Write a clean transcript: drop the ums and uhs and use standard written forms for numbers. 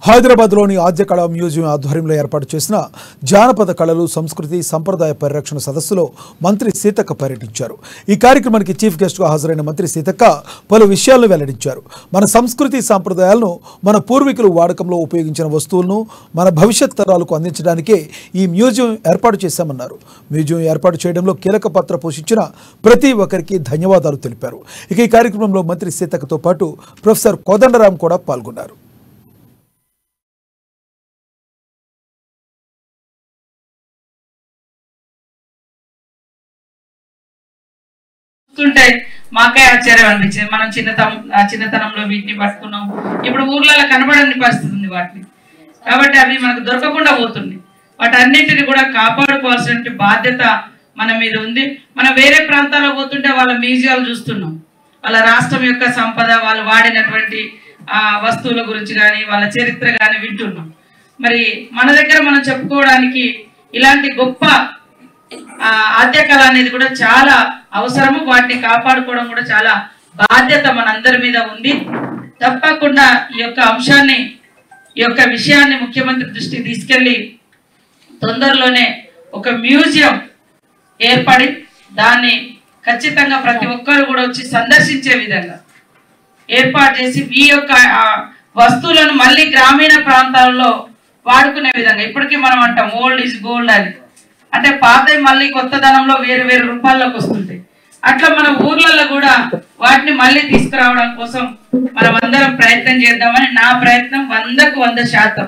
హైదరాబాద్లోని ఆద్య కళా మ్యూజియం ఆధ్వర్యంలో ఏర్పాటు చేసిన జానపద కళలు సంస్కృతి సంప్రదాయ పరిరక్షణ సదస్సులో మంత్రి సీతక్క పర్యటించారు. ఈ కార్యక్రమానికి చీఫ్ గెస్ట్గా హాజరైన మంత్రి సీతక్క పలు విషయాలను వెల్లడించారు. మన సంస్కృతి సంప్రదాయాలను, మన పూర్వీకులు వాడకంలో ఉపయోగించిన వస్తువులను మన భవిష్యత్ తరాలకు అందించడానికే ఈ మ్యూజియం ఏర్పాటు చేశామన్నారు. మ్యూజియం ఏర్పాటు చేయడంలో కీలక పాత్ర పోషించిన ప్రతి ఒక్కరికి ధన్యవాదాలు తెలిపారు. ఇక ఈ కార్యక్రమంలో మంత్రి సీతక్కతో పాటు ప్రొఫెసర్ కోదండరాం కూడా పాల్గొన్నారు. మాకే ఆశ్చర్యం అనిపించింది. మనం చిన్నతనంలో వీటిని పట్టుకున్నాం, ఇప్పుడు ఊర్లలో కనబడని పరిస్థితి ఉంది వాటిని. కాబట్టి అవి మనకు దొరకకుండా పోతుంది. వాటన్నిటిని కూడా కాపాడుకోవాల్సిన బాధ్యత మన మీద ఉంది. మనం వేరే ప్రాంతాల్లో పోతుంటే వాళ్ళ మ్యూజియాలు చూస్తున్నాం, వాళ్ళ రాష్ట్రం యొక్క సంపద, వాళ్ళు వాడినటువంటి వస్తువుల గురించి కానీ వాళ్ళ చరిత్ర కానీ వింటున్నాం. మరి మన దగ్గర మనం చెప్పుకోవడానికి ఇలాంటి గొప్ప ఆద్య కళ అనేది కూడా చాలా అవసరము. వాటిని కాపాడుకోవడం కూడా చాలా బాధ్యత మనందరి మీద ఉంది. తప్పకుండా ఈ యొక్క అంశాన్ని, ఈ యొక్క విషయాన్ని ముఖ్యమంత్రి దృష్టికి తీసుకెళ్లి తొందరలోనే ఒక మ్యూజియం ఏర్పడి దాన్ని ఖచ్చితంగా ప్రతి ఒక్కరు కూడా వచ్చి సందర్శించే విధంగా ఏర్పాటు చేసి ఈ యొక్క వస్తువులను మళ్ళీ గ్రామీణ ప్రాంతాల్లో వాడుకునే విధంగా. ఇప్పటికీ మనం అంటాం ఓల్డ్ ఈజ్ గోల్డ్ అని, అంటే పాతవి మళ్ళీ కొత్తదనంలో వేరు వేరు రూపాల్లోకి వస్తుంటాయి. అట్లా మన ఊర్లలో కూడా వాటిని మళ్ళీ తీసుకురావడం కోసం మనం అందరం ప్రయత్నం చేద్దామని నా ప్రయత్నం 100%